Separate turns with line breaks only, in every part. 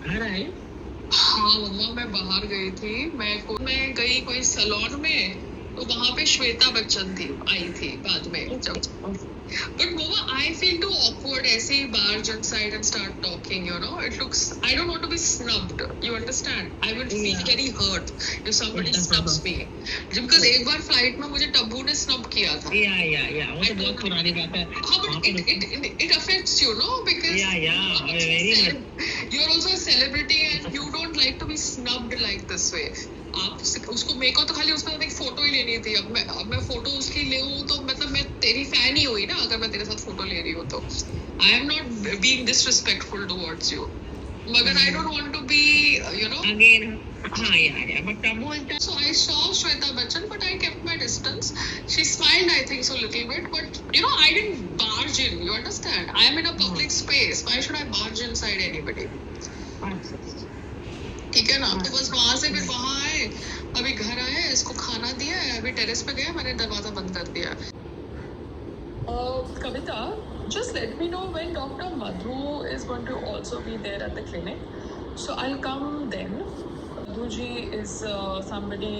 घर आए?
हाँ मम्मा, मैं बाहर गई थी। मैं गई कोई सैलून में, तो वहां पे श्वेता बच्चन थी, आई थी बाद में जब। But Mama, I feel too awkward. ऐसे ही barge inside and start talking. It looks. I don't want to be snubbed. You understand? I will feel very hurt if somebody snubs me. Because एक बार flight में मुझे टब्बू ने snub किया था.
या वो तो बहुत पुरानी बात है।
हाँ, but it affects you, no? Because
very much.
you're also a celebrity and you don't like to be snubbed like this way. उसको मेरे को तो खाली उसके साथ एक फोटो ही लेनी थी। अब मैं फोटो उसकी ले तो मतलब मैं तेरी फैन ही हुई ना, अगर मैं तेरे साथ फोटो ले रही हूँ तो। I am not being disrespectful towards you, मगर I don't want to be
again. But Tabu is
so I saw Shweta Bachchan, but I kept my distance. She smiled, I think, so little bit, but I didn't barge in. You understand? I am in a public space. Why should I barge inside anybody? ठीक है ना? तो बस वहां से फिर वहां आए, अभी घर आए, इसको खाना दिया है, अभी टेरेस पे गए, मैंने दरवाजा बंद कर दिया। Kavita, just let me know when Dr. Madhu is going to also be there at the clinic. So I'll come then. Madhu ji is somebody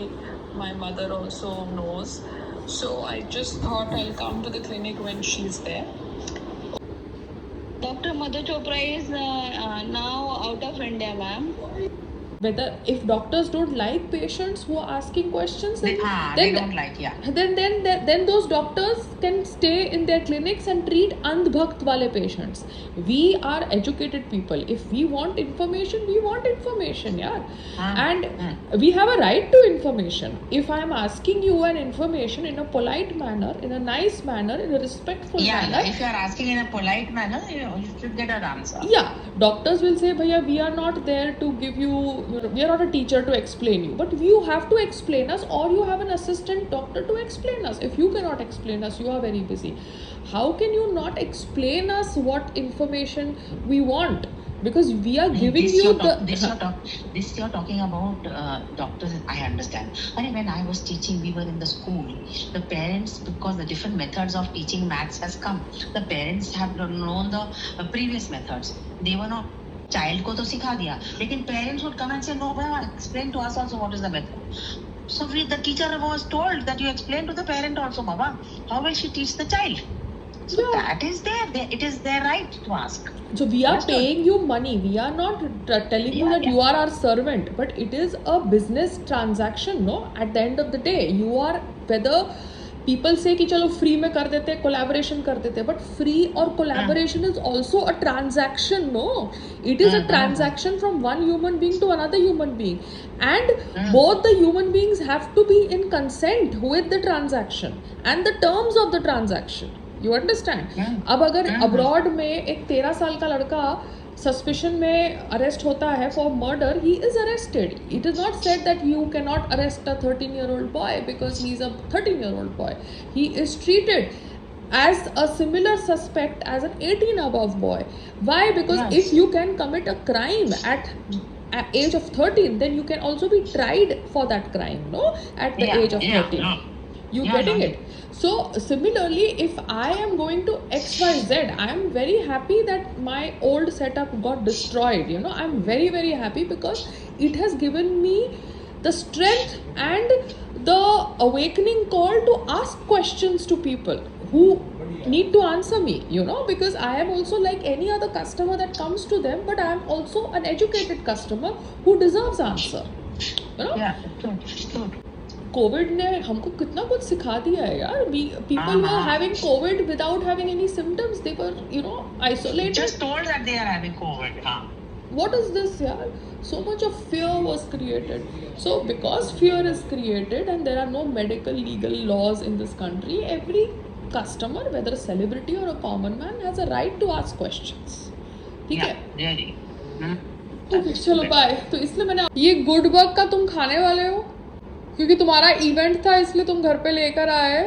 my mother also knows. So I just thought I'll come to the clinic when she's there.
Dr. Madhu Chopra is now out of India, ma'am.
Whether if doctors don't like patients who are asking questions, then
they don't like,
then those doctors can stay in their clinics and treat andhbhakt wale patients. We are educated people. If we want information, we want information, and we have a right to information. If I am asking you an information in a polite manner, in a nice manner, in a respectful manner,
if you are asking in a polite manner, you should get an answer.
Doctors will say, bhaiya, we are not there to give you, we are not a teacher to explain you, but you have to explain us, or you have an assistant doctor to explain us. If you cannot explain us, you are very busy. How can you not explain us what information we want? Because we are giving
this you're talking about doctors. I understand. I mean, when I was teaching, we were in the school. The parents, because the different methods of teaching maths has come, the parents have known the previous methods. They were not. Child को तो सिखा दिया, लेकिन parents would come and say, no, explain to us also what is the method. So the teacher was told that you explain to the parent also, Mama. How will she teach the child? So that is there. It is their right to ask.
So we are paying you money. We are not telling you that you are our servant, but it is a business transaction, no? At the end of the day, you are, whether people say कि चलो free में कर देते, collaboration कर देते, but free और collaboration is also a transaction, no? It is a transaction from one human being to another human being, and both the human beings have to be in consent with the transaction and the terms of the transaction. You understand? अब अगर abroad में एक 13 साल का लड़का suspicion में arrest होता है for murder, he is arrested. It is not said that you can not arrest a 13-year-old boy because he is a 13-year-old boy. He is treated as a similar suspect as an 18 above boy. Why? Because if you can commit a crime at age of 13, then you can also be tried for that crime, no? At the age of 13. You getting it? So similarly, if I am going to XYZ, I am very happy that my old setup got destroyed. I'm very, very happy because it has given me the strength and the awakening call to ask questions to people who need to answer me, because I am also like any other customer that comes to them, but I am also an educated customer who deserves answer. Covid ने हमको कितना कुछ सिखा दिया है यार. People were having COVID without having any symptoms. They were, isolated.
Just told that they are having COVID.
What is this, yaar? So much of fear was created. So because fear is created and there are no medical legal laws in this country, every customer, whether a celebrity or a common man, has a right to ask questions. ठीक है? Okay, चलो bye. तो इसलिए मैंने ये good work का तुम खाने वाले हो क्योंकि तुम्हारा इवेंट था, इसलिए तुम घर पे लेकर आए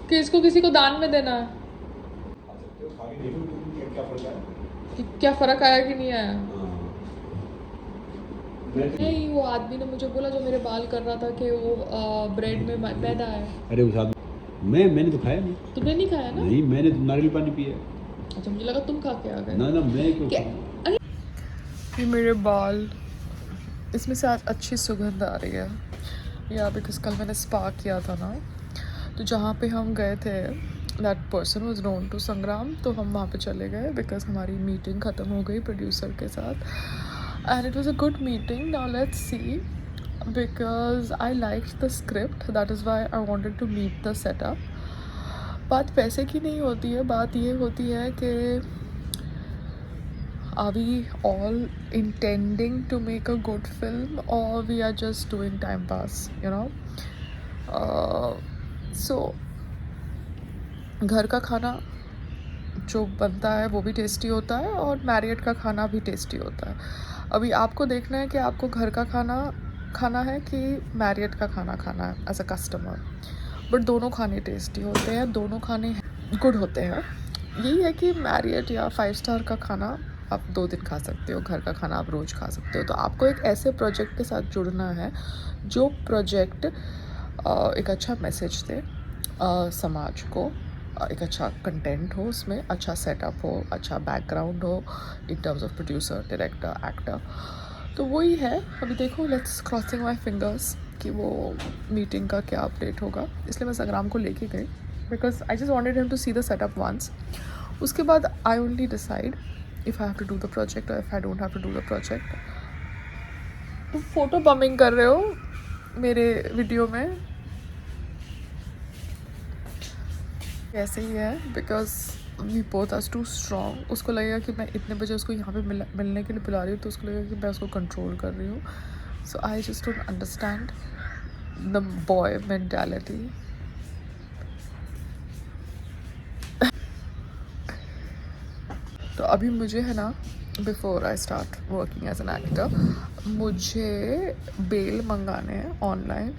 कि इसको किसी को दान में देना है. क्या फर्क आया कि नहीं आया? नहीं, वो आदमी ने मुझे बोला जो मेरे बाल कर रहा था कि वो ब्रेड में मैदा है.
अरे उस आदमी मैंने तो खाया नहीं.
तुमने नहीं खाया ना?
नहीं, मैंने तो नारियल पानी पिया.
अच्छा, मुझे लगा तुम खा के आ गए.
ना मैं क्यों?
ये मेरे बाल, इसमें से आज अच्छी सुगंध आ रही है या बिकॉज कल मैंने स्पा किया था ना, तो जहाँ पे हम गए थे that person was known to Sangram, तो हम वहाँ पे चले गए बिकॉज हमारी मीटिंग ख़त्म हो गई प्रोड्यूसर के साथ and it was a good meeting. Now let's see because I liked the script, that is why I wanted to meet the setup. बात पैसे की नहीं होती है, बात ये होती है कि are we all intending to make a good film or we are just doing time pass, you know. So घर का खाना जो बनता है वो भी टेस्टी होता है और मैरियट का खाना भी टेस्टी होता है. अभी आपको देखना है कि आपको घर का खाना खाना है कि मैरियट का खाना खाना है एज अ कस्टमर. बट दोनों खाने टेस्टी होते हैं, दोनों खाने गुड होते हैं. यही है कि मैरियट या 5 स्टार का खाना आप 2 दिन खा सकते हो, घर का खाना आप रोज़ खा सकते हो. तो आपको एक ऐसे प्रोजेक्ट के साथ जुड़ना है जो प्रोजेक्ट एक अच्छा मैसेज दे समाज को, एक अच्छा कंटेंट हो, उसमें अच्छा सेटअप हो, अच्छा बैकग्राउंड हो in terms of producer, director, actor. तो वही है. अभी देखो, लेट्स क्रॉसिंग माई फिंगर्स कि वो मीटिंग का क्या अपडेट होगा. इसलिए मैं संग्राम को लेके गई because I just wanted him to see the setup once. उसके बाद I only decide if I have to do the project or if I don't have to do the project. तुम फोटो बमिंग कर रहे हो मेरे video में, ऐसे ही है because we both are too strong. उसको लगेगा कि मैं इतने बजे उसको यहाँ पे मिलने के लिए बुला रही हूँ, तो उसको लगेगा कि मैं उसको कंट्रोल कर रही हूँ. So I just don't understand the boy mentality. तो अभी मुझे है ना, before I start working as an actor, मुझे बेल मंगाने हैं ऑनलाइन.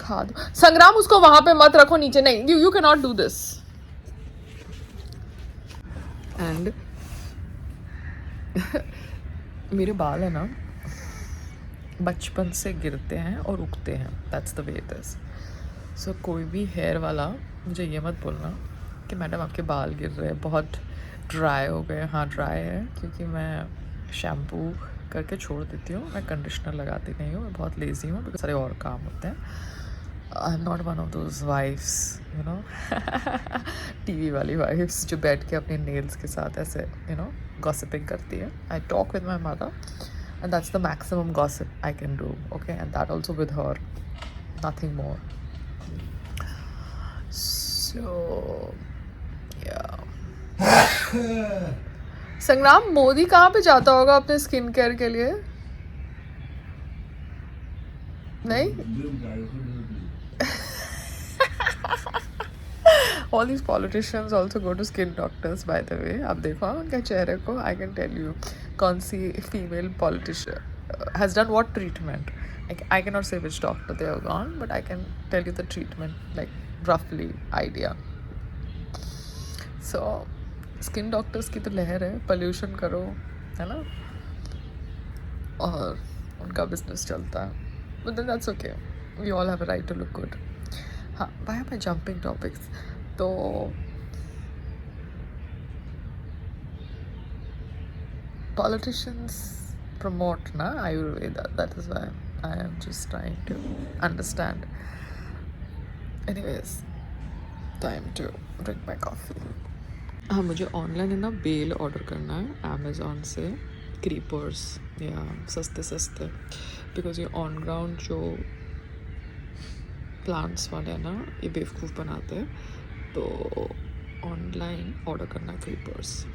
खाद संग्राम, उसको वहाँ पे मत रखो, नीचे नहीं. You can not do this. And मेरे बाल है ना बचपन से गिरते हैं और उगते हैं. That's the way it is. So कोई भी हेयर वाला मुझे ये मत बोलना कि मैडम आपके बाल गिर रहे हैं, बहुत ड्राई हो गए. हाँ ड्राई है क्योंकि मैं शैम्पू करके छोड़ देती हूँ, मैं कंडीशनर लगाती नहीं हूँ, मैं बहुत लेज़ी हूँ बिकॉज सारे और काम होते हैं. आई am not one of those wives, you know, TV वाली वाइफ्स जो बैठ के अपने नेल्स के साथ ऐसे यू नो गॉसिपिंग करती है. I talk with my mother and that's the maximum gossip I can do. Okay, and that also with her, nothing more. So yeah Sangram, Modi कहाँ पे जाता होगा अपने स्किन केयर के लिए? नहीं. All these politicians also go to skin doctors, by the way. आप देखो उनके चेहरे को. I can tell you कौन सी female politician has done what treatment. Like, I cannot say which doctor they have gone, but I can tell you the treatment, like roughly idea. So skin doctors की तो लहर है. Pollution करो, है ना, और उनका बिजनेस चलता है. But then that's okay, we all have a right to look good. हाँ, why am I jumping topics? तो पॉलिटिशियंस प्रमोट ना Ayurveda, that is why I am just trying to understand. Anyways, time to drink my coffee. हाँ, मुझे online है ना bail order करना है Amazon से, क्रीपर्स या सस्ते बिकॉज ये ऑन ग्राउंड जो प्लांट्स वाले हैं ना, ये बेवकूफ़ बनाते हैं. तो ऑनलाइन ऑर्डर करना है क्रीपर्स.